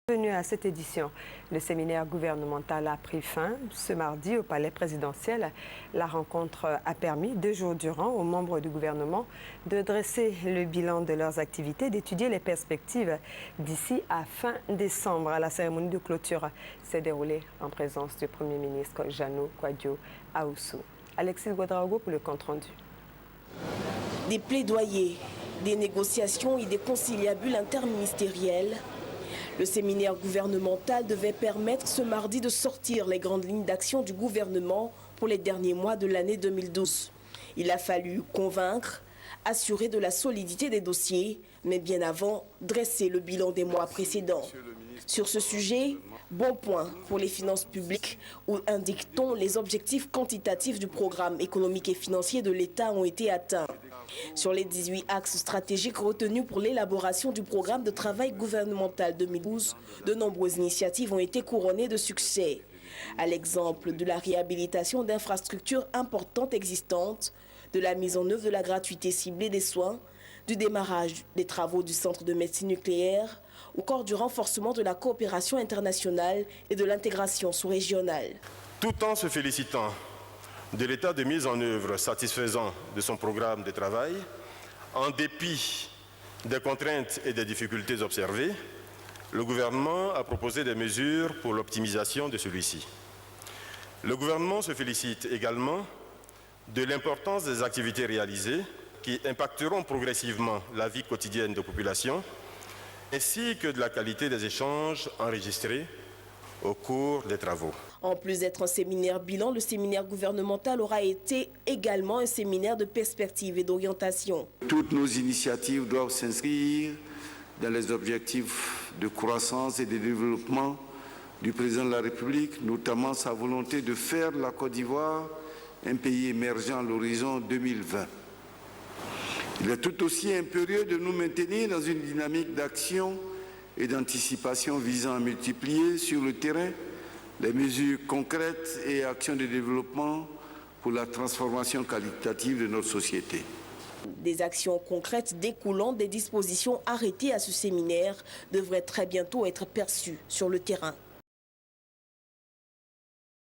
Bienvenue à cette édition. Le séminaire gouvernemental a pris fin ce mardi au palais présidentiel. La rencontre a permis 2 jours durant aux membres du gouvernement de dresser le bilan de leurs activités, d'étudier les perspectives d'ici à fin décembre. La cérémonie de clôture s'est déroulée en présence du Premier ministre Jeannot Kouadio Ahoussou. Alexis Ouedraogo pour le compte-rendu. Des plaidoyers, des négociations et des conciliabules interministériels. Le séminaire gouvernemental devait permettre ce mardi de sortir les grandes lignes d'action du gouvernement pour les derniers mois de l'année 2012. Il a fallu convaincre, assurer de la solidité des dossiers, mais bien avant, dresser le bilan des mois précédents. Sur ce sujet, bon point pour les finances publiques, où indique-t-on les objectifs quantitatifs du programme économique et financier de l'État ont été atteints. Sur les 18 axes stratégiques retenus pour l'élaboration du programme de travail gouvernemental 2012, de nombreuses initiatives ont été couronnées de succès. À l'exemple de la réhabilitation d'infrastructures importantes existantes, de la mise en œuvre de la gratuité ciblée des soins, du démarrage des travaux du centre de médecine nucléaire, ou encore du renforcement de la coopération internationale et de l'intégration sous-régionale. Tout en se félicitant de l'état de mise en œuvre satisfaisant de son programme de travail, en dépit des contraintes et des difficultés observées, le gouvernement a proposé des mesures pour l'optimisation de celui-ci. Le gouvernement se félicite également de l'importance des activités réalisées qui impacteront progressivement la vie quotidienne des populations, ainsi que de la qualité des échanges enregistrés au cours des travaux. En plus d'être un séminaire bilan, le séminaire gouvernemental aura été également un séminaire de perspective et d'orientation. Toutes nos initiatives doivent s'inscrire dans les objectifs de croissance et de développement du président de la République, notamment sa volonté de faire de la Côte d'Ivoire un pays émergent à l'horizon 2020. Il est tout aussi impérieux de nous maintenir dans une dynamique d'action et d'anticipation visant à multiplier sur le terrain les mesures concrètes et actions de développement pour la transformation qualitative de notre société. Des actions concrètes découlant des dispositions arrêtées à ce séminaire devraient très bientôt être perçues sur le terrain.